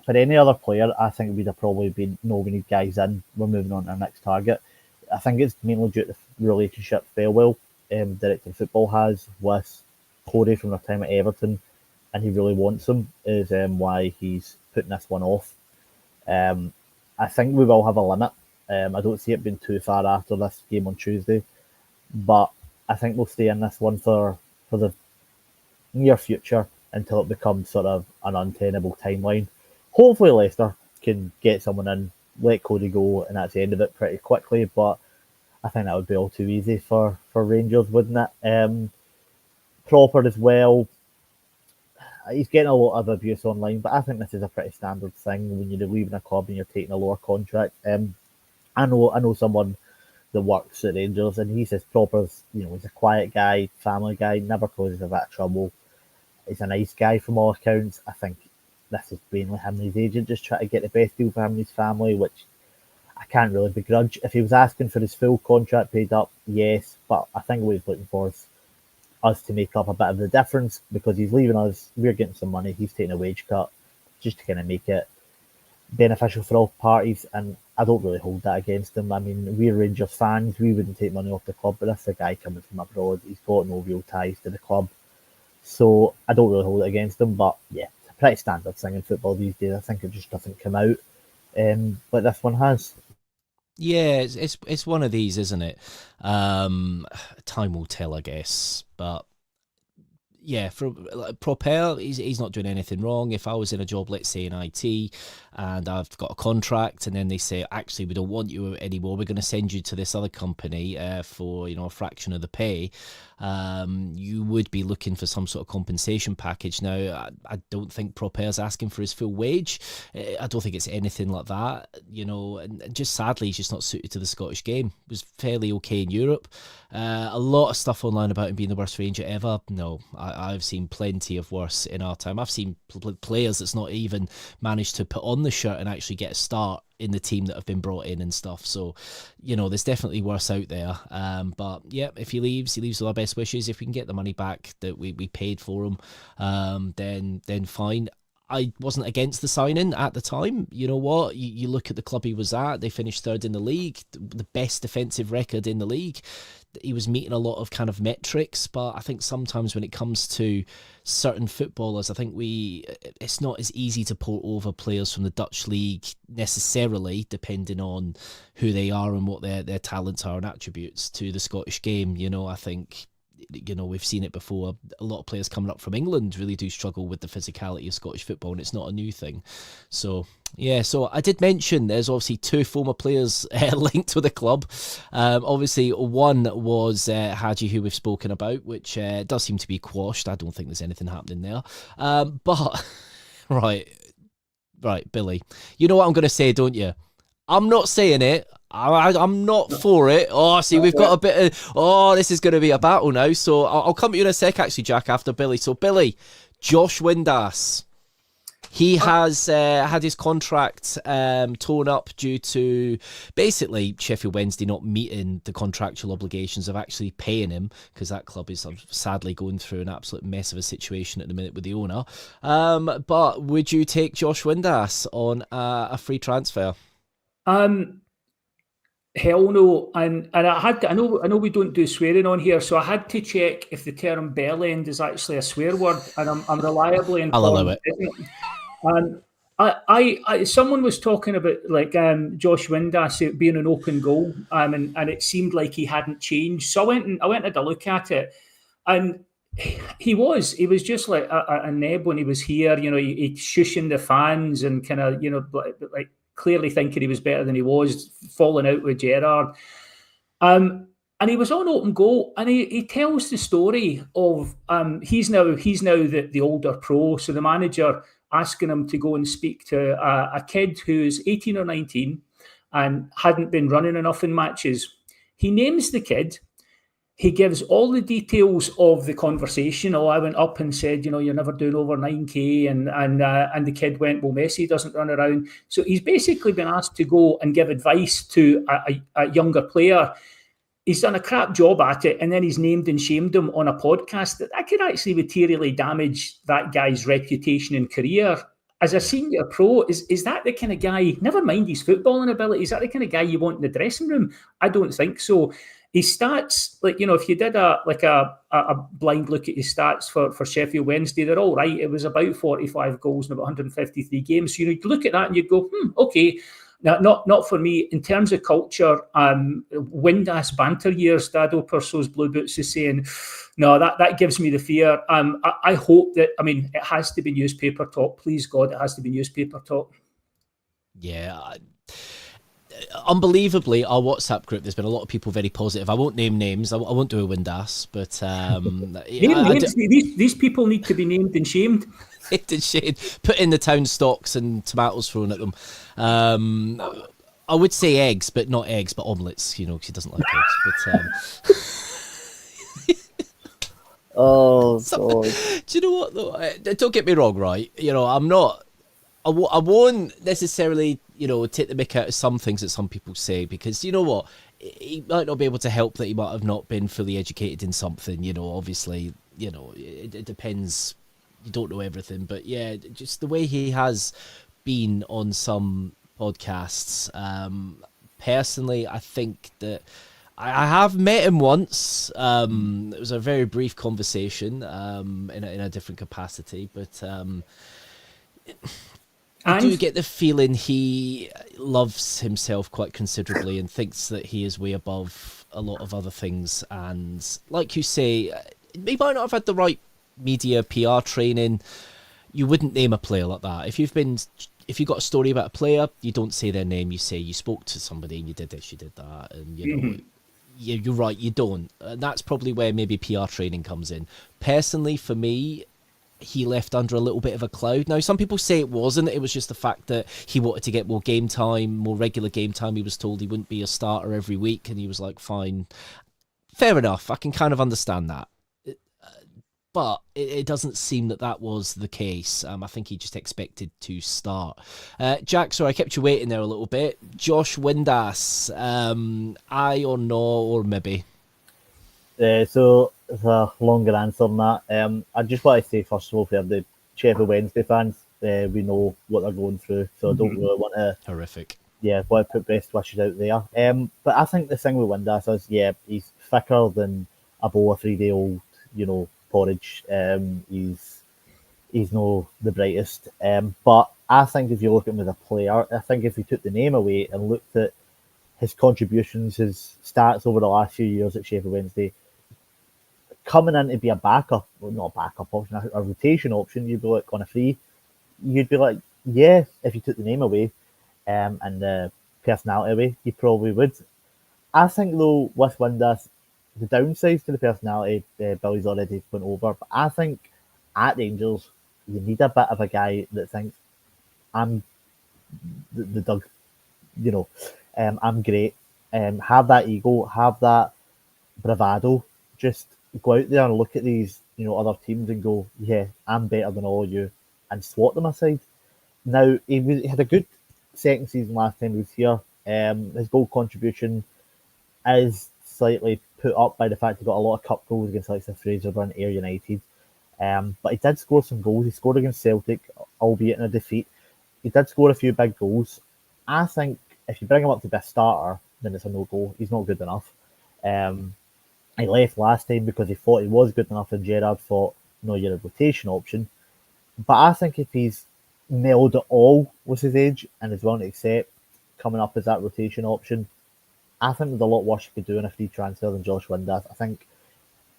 for any other player, I think we'd have probably been, no, we need guys in, we're moving on to our next target. I think it's mainly due to the relationship Farewell, director of football, has with Corey from their time at Everton, and he really wants him, is why he's putting this one off. I think we will have a limit. I don't see it being too far after this game on Tuesday, but I think we'll stay in this one for the near future until it becomes sort of an untenable timeline. Hopefully Leicester can get someone in, let Cody go, and that's the end of it pretty quickly, but I think that would be all too easy for Rangers, wouldn't it? Proper as well. He's getting a lot of abuse online, but I think this is a pretty standard thing when you're leaving a club and you're taking a lower contract. I know someone that works at Rangers, and he says Proper's, he's a quiet guy, family guy, never causes a bit of trouble. He's a nice guy from all accounts. I think this is mainly him and his agent just trying to get the best deal for him and his family, which I can't really begrudge. If he was asking for his full contract paid up, yes, but I think what he's looking for is us to make up a bit of the difference, because he's leaving us, we're getting some money, he's taking a wage cut, just to kind of make it beneficial for all parties, and I don't really hold that against him. I mean, we're Rangers fans, we wouldn't take money off the club, but this is a guy coming from abroad, he's got no real ties to the club, so I don't really hold it against him. But yeah, it's a pretty standard thing in football these days. I think it just doesn't come out, but this one has. Yeah, it's one of these, isn't it? Time will tell, I guess. But yeah, for Propel, he's not doing anything wrong. If I was in a job, let's say in IT, and I've got a contract, and then they say, actually, we don't want you anymore, we're going to send you to this other company for a fraction of the pay, you would be looking for some sort of compensation package. Now, I don't think Propel's asking for his full wage. I don't think it's anything like that, and just sadly, he's just not suited to the Scottish game. He was fairly okay in Europe. A lot of stuff online about him being the worst Ranger ever. No, I've seen plenty of worse in our time. I've seen players that's not even managed to put on the shirt and actually get a start in the team that have been brought in and stuff. So, there's definitely worse out there. But yeah, if he leaves with our best wishes. If we can get the money back that we paid for him, then fine. I wasn't against the signing at the time. You know what? You look at the club he was at. They finished third in the league, the best defensive record in the league. He was meeting a lot of kind of metrics, but I think sometimes when it comes to certain footballers, I think it's not as easy to port over players from the Dutch league necessarily, depending on who they are and what their talents are and attributes, to the Scottish game. I think, we've seen it before. A lot of players coming up from England really do struggle with the physicality of Scottish football, and it's not a new thing. So, yeah, so I did mention there's obviously two former players linked with the club. Obviously, one was Hadji, who we've spoken about, which does seem to be quashed. I don't think there's anything happening there. But, right, Billy, you know what I'm going to say, don't you? I'm not saying it. I'm not for it. Oh, see, we've got a bit of... this is going to be a battle now. So I'll come to you in a sec, actually, Jack, after Billy. So, Billy, Josh Windass. He has had his contract torn up due to basically Sheffield Wednesday not meeting the contractual obligations of actually paying him, because that club is sadly going through an absolute mess of a situation at the minute with the owner. But would you take Josh Windass on a free transfer? Hell no, and I know we don't do swearing on here, so I had to check if the term bell end is actually a swear word, and I'm reliably informed. I'll allow it. And I someone was talking about Josh Windass being an open goal, and it seemed like he hadn't changed. So I went and had a look at it, and he was just like a neb when he was here. He shushing the fans and kind of like clearly thinking he was better than he was, falling out with Gerrard. And he was on open goal, and he tells the story of he's now the older pro, so the manager asking him to go and speak to a kid who's 18 or 19 and hadn't been running enough in matches. He names the kid, he gives all the details of the conversation. Oh, I went up and said, you're never doing over 9K, and the kid went, well, Messi doesn't run around. So he's basically been asked to go and give advice to a younger player. He's done a crap job at it, and then he's named and shamed him on a podcast that could actually materially damage that guy's reputation and career. As a senior pro, is that the kind of guy, never mind his footballing ability, is that the kind of guy you want in the dressing room? I don't think so. His stats, if you did a blind look at his stats for Sheffield Wednesday, they're all right. It was about 45 goals in about 153 games. So you'd look at that and you'd go, okay. Now, not for me. In terms of culture, Windass banter years, Dado Perso's Blue Boots is saying, no, that gives me the fear. I hope that, it has to be newspaper talk. Please, God, it has to be newspaper talk. Yeah. Unbelievably, our WhatsApp group, there's been a lot of people very positive. I won't name names. I won't do a Windass, but names. These people need to be named and shamed. Put in the town stocks and tomatoes thrown at them. I would say eggs, but not eggs, but omelettes. Because he doesn't like eggs. But oh, God. Do you know what though? Don't get me wrong, right? I'm not. I won't necessarily, take the mick out of some things that some people say, because you know what, he might not be able to help that he might have not been fully educated in something. Obviously, it depends. You don't know everything, but yeah, just the way he has been on some podcasts. Personally, I think that I have met him once. It was a very brief conversation in a different capacity, but I do get the feeling he loves himself quite considerably and thinks that he is way above a lot of other things. And like you say, he might not have had the right media PR training. You wouldn't name a player like that. If you've got a story about a player, you don't say their name. You say you spoke to somebody and you did this, you did that, and you're right, you don't. And that's probably where maybe PR training comes in. Personally, for me, he left under a little bit of a cloud. Now, some people say it wasn't. It was just the fact that he wanted to get more game time, more regular game time. He was told he wouldn't be a starter every week, and he was like, fine. Fair enough. I can kind of understand that. But it doesn't seem that was the case. I think he just expected to start. Jack, sorry, I kept you waiting there a little bit. Josh Windass, aye or no, or maybe? So it's a longer answer than that. I just want to say, first of all, for the Sheffield Wednesday fans, we know what they're going through, so I don't really want to... Horrific. Yeah, want to put best wishes out there. But I think the thing with Windass is, he's thicker than a bowl of 3-day-old, porridge. He's no the brightest. But I think if you look at him as a player, I think if you took the name away and looked at his contributions, his stats over the last few years at Sheffield Wednesday, coming in to be a backup, well, not a backup option, a rotation option, you'd be like on a free, you'd be like, yeah, if you took the name away and the personality away, you probably would. I think though, with Windass, the downsides to the personality, Billy's already went over, but I think at Rangers, you need a bit of a guy that thinks, I'm the Doug, I'm great. Have that ego, have that bravado, just go out there and look at these, other teams and go, yeah, I'm better than all of you, and swat them aside. Now, he had a good second season last time he was here. His goal contribution is slightly put up by the fact he got a lot of cup goals against like Fraserburgh, Ayr United. But he did score some goals. He scored against Celtic, albeit in a defeat. He did score a few big goals. I think if you bring him up to be a starter, then it's a no-go. He's not good enough. He left last time because he thought he was good enough, and Gerrard thought, no, you're a rotation option. But I think if he's nailed it all with his age and is willing to accept coming up as that rotation option, I think there's a lot worse you could do in a free transfer than Josh Windass.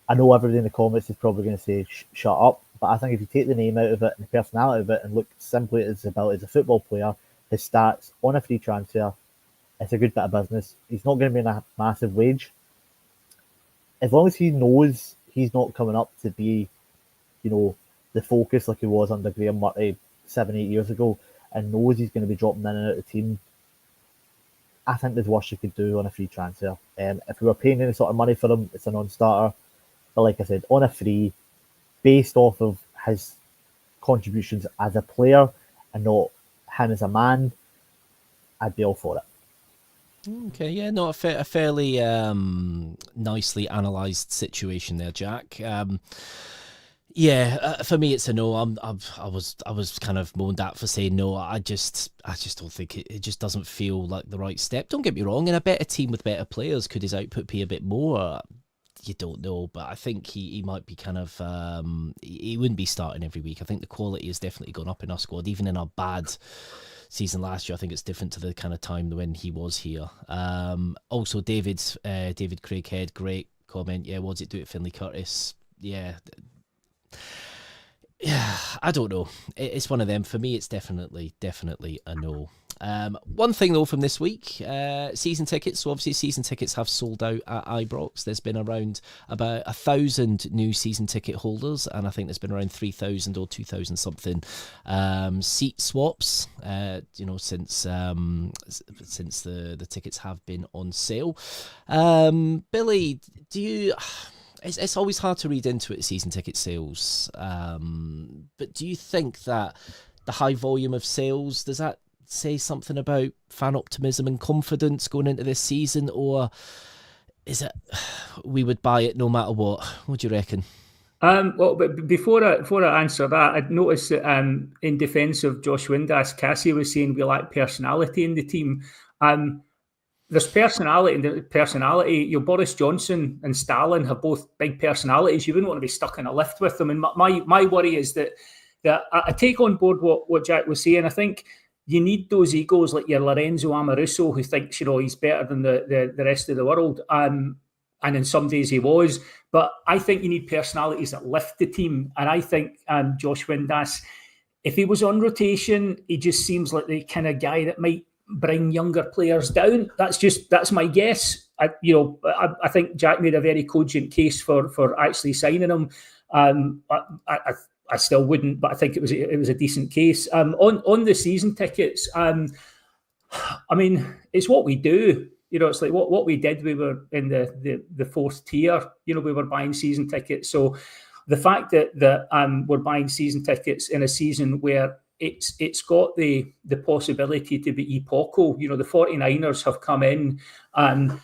I know everybody in the comments is probably going to say, shut up, but I think if you take the name out of it and the personality of it and look simply at his ability as a football player, his stats on a free transfer, it's a good bit of business. He's not going to be in a massive wage. As long as he knows he's not coming up to be, the focus like he was under Graham Murray 7-8 years ago, and knows he's going to be dropping in and out of the team, I think there's worse you could do on a free transfer. If we were paying any sort of money for him, it's a non-starter. But like I said, on a free, based off of his contributions as a player and not him as a man, I'd be all for it. Okay, yeah, no, a fairly nicely analysed situation there, Jack. For me, it's a no. I was kind of moaned at for saying no. I just don't think it just doesn't feel like the right step. Don't get me wrong. In a better team with better players, could his output be a bit more? You don't know, but I think he might be kind of he wouldn't be starting every week. I think the quality has definitely gone up in our squad, even in our bad season last year. I think it's different to the kind of time when he was here. Also, David Craighead, great comment. Yeah, what does it do at Finlay Curtis? Yeah, I don't know. It's one of them. For me, it's definitely a no. One thing though from this week, season tickets. So obviously season tickets have sold out at Ibrox. There's been around about 1,000 new season ticket holders, and I think there's been around 3,000 or 2,000 something seat swaps. Since the tickets have been on sale. Billy, do you? It's always hard to read into it, season ticket sales. But do you think that the high volume of sales, does that say something about fan optimism and confidence going into this season, or is it we would buy it no matter what? What do you reckon? But before I answer that, I'd noticed that in defence of Josh Windass, Cassie was saying we lack personality in the team. There's personality in the personality. Boris Johnson and Stalin have both big personalities. You wouldn't want to be stuck in a lift with them. And my worry is that I take on board what Jack was saying. I think you need those egos like your Lorenzo Amoruso, who thinks he's better than the rest of the world. And in some days he was. But I think you need personalities that lift the team. And I think Josh Windass, if he was on rotation, he just seems like the kind of guy that might bring younger players down. That's my guess. I think Jack made a very cogent case for actually signing him. I still wouldn't, but I think it was a decent case. On the season tickets, I mean, it's what we do. It's like what we did. We were in the fourth tier. We were buying season tickets. So the fact that we're buying season tickets in a season where it's got the possibility to be epochal. The 49ers have come in, and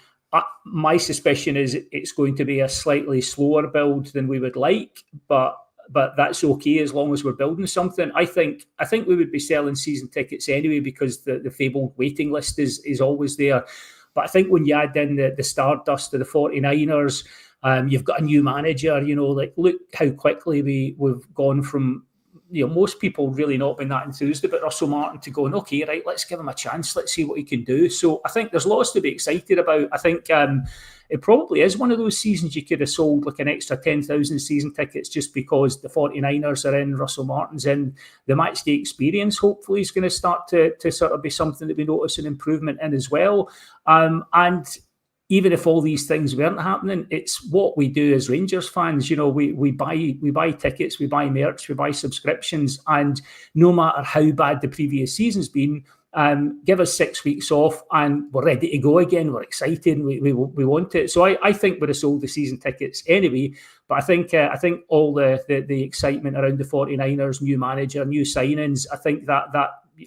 my suspicion is it's going to be a slightly slower build than we would like, but that's okay as long as we're building something. I think we would be selling season tickets anyway because the fabled waiting list is always there. But I think when you add in the stardust of the 49ers, you've got a new manager, look how quickly we've gone from most people really not been that enthused about Russell Martin to going, okay, right, let's give him a chance. Let's see what he can do. So I think there's lots to be excited about. I think it probably is one of those seasons you could have sold like an extra 10,000 season tickets just because the 49ers are in, Russell Martin's in. The matchday experience hopefully is going to start to sort of be something that we notice an improvement in as well. And even if all these things weren't happening, it's what we do as Rangers fans. We buy tickets, we buy merch, we buy subscriptions, and no matter how bad the previous season's been, give us 6 weeks off and we're ready to go again. We're excited. We want it. So I think we'd have sold the season tickets anyway. But I think all the excitement around the 49ers, new manager, new signings, I think that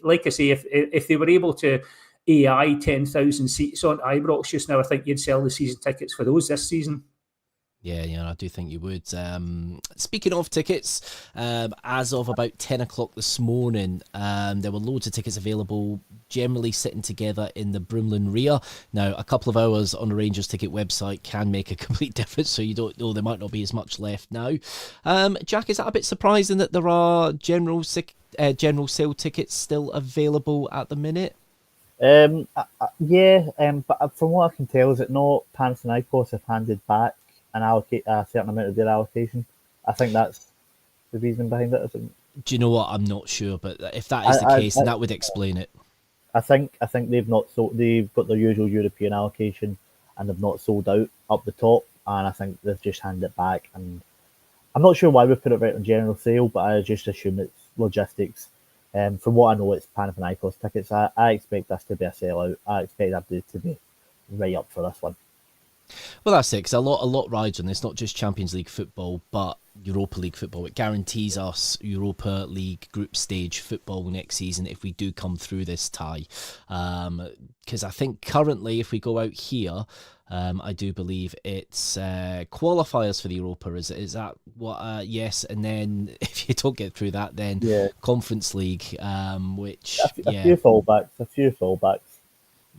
like I say, if they were able to AI 10,000 seats on Ibrox just now, I think you'd sell the season tickets for those this season. Yeah, I do think you would. Speaking of tickets, as of about 10 o'clock this morning, there were loads of tickets available, generally sitting together in the Broomlin Ria. Now, a couple of hours on the Rangers ticket website can make a complete difference, so you don't know, there might not be as much left now. Jack, is that a bit surprising that there are general sale tickets still available at the minute? But from what I can tell, is it not Panathinaikos have handed back a certain amount of their allocation? I think that's the reason behind it. Do you know what? I'm not sure, but if that is the case, then that would explain it. I think they've not sold. They've got their usual European allocation, and they've not sold out up the top. And I think they've just handed it back. And I'm not sure why we put it right on general sale, but I just assume it's logistics. From what I know, it's Panathinaikos tickets. I expect this to be a sellout. I expect Abdu to be right up for this one. Well, that's it, because a lot rides on this, not just Champions League football, but Europa League football. It guarantees us Europa League group stage football next season if we do come through this tie. Because I think currently, if we go out here, I do believe it's qualifiers for the Europa. Is that what? Yes, and then if you don't get through that, then Conference League, which a few fallbacks.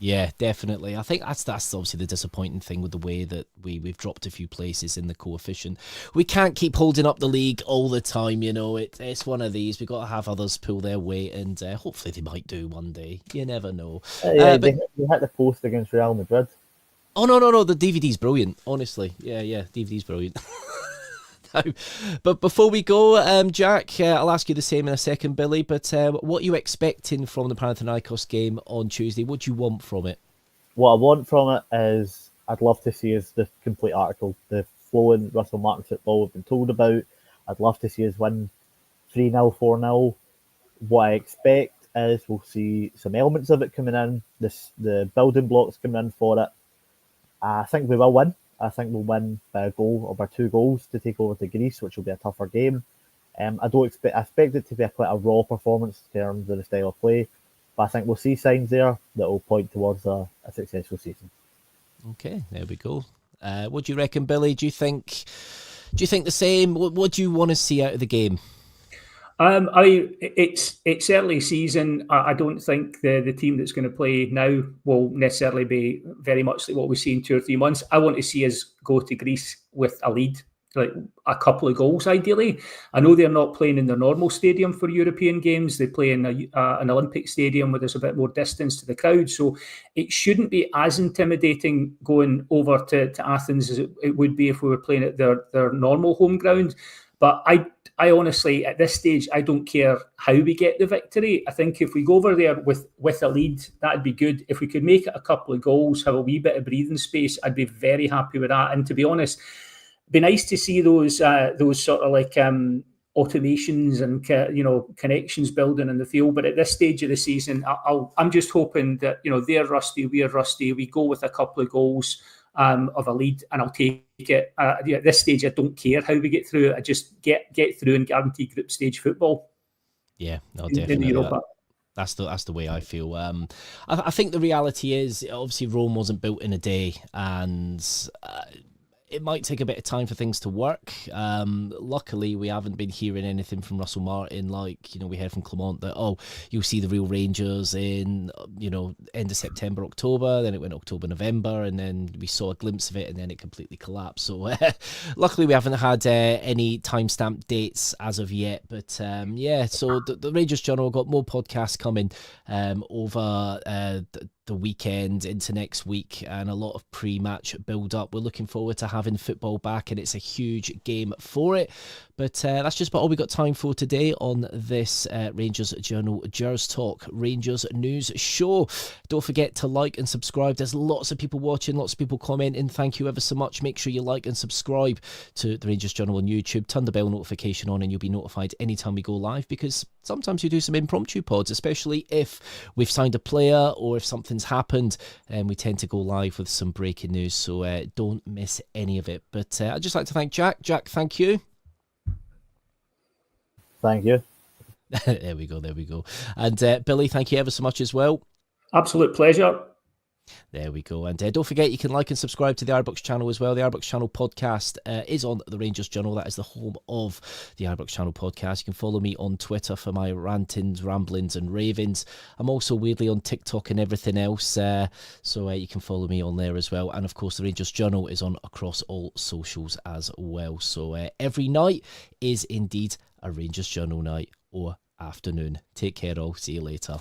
Yeah, definitely. I think that's obviously the disappointing thing with the way that we've dropped a few places in the coefficient. We can't keep holding up the league all the time, you know. It's one of these. We've got to have others pull their weight, and hopefully they might do one day. You never know. They hit the post against Real Madrid. Oh, no. The DVD's brilliant, honestly. Yeah, DVD's brilliant. But before we go, Jack, I'll ask you the same in a second, Billy, but what are you expecting from the Panathinaikos game on Tuesday? What do you want from it? What I want from it is, I'd love to see us the complete article, the flowing Russell Martin football we've been told about. I'd love to see us win 3-0, 4-0. What I expect is we'll see some elements of it coming in, the building blocks coming in for it. I think we will win. I think we'll win by a goal or by 2 goals to take over to Greece, which will be a tougher game. I expect it to be quite a raw performance in terms of the style of play, but I think we'll see signs there that will point towards a successful season. Okay, there we go. What do you reckon, Billy? Do you think the same? What do you want to see out of the game? It's early season. I don't think the team that's going to play now will necessarily be very much like what we see in 2 or 3 months. I want to see us go to Greece with a lead, like a couple of goals, ideally. I know they're not playing in their normal stadium for European games. They play in an Olympic stadium where there's a bit more distance to the crowd. So it shouldn't be as intimidating going over to Athens as it would be if we were playing at their normal home ground. But I honestly, at this stage, I don't care how we get the victory. I think if we go over there with a lead, that'd be good. If we could make it a couple of goals, have a wee bit of breathing space, I'd be very happy with that. And to be honest, it'd be nice to see those sort of like automations and connections building in the field. But at this stage of the season, I'm just hoping that they're rusty, we're rusty. We go with a couple of goals of a lead, and I'll take it. At this stage, I don't care how we get through. I just get through and guarantee group stage football. Yeah, no, definitely. That's the way I feel. I think the reality is, obviously, Rome wasn't built in a day, and it might take a bit of time for things to work. Luckily, we haven't been hearing anything from Russell Martin like, we heard from Clement that, you'll see the real Rangers in, end of September, October, then it went October, November, and then we saw a glimpse of it, and then it completely collapsed. So luckily, we haven't had any timestamp dates as of yet. But so the Rangers Journal got more podcasts coming over the weekend into next week, and a lot of pre-match build-up. We're looking forward to having football back, and it's a huge game for it. But that's just about all we got time for today on this Rangers Journal Gers Talk Rangers News Show. Don't forget to like and subscribe. There's lots of people watching, lots of people commenting. Thank you ever so much. Make sure you like and subscribe to the Rangers Journal on YouTube. Turn the bell notification on, and you'll be notified anytime we go live, because sometimes we do some impromptu pods, especially if we've signed a player or if something's happened, and we tend to go live with some breaking news. So don't miss any of it. But I'd just like to thank Jack. Jack, thank you. Thank you. There we go. And Billy, thank you ever so much as well. Absolute pleasure. There we go. And don't forget, you can like and subscribe to the Ironbox channel as well. The Ironbox channel podcast is on the Rangers Journal. That is the home of the Ironbox channel podcast. You can follow me on Twitter for my rantings, ramblings and ravings. I'm also weirdly on TikTok and everything else. So you can follow me on there as well. And of course, the Rangers Journal is on across all socials as well. So every night is indeed a Rangers Journal night or afternoon. Take care all. See you later.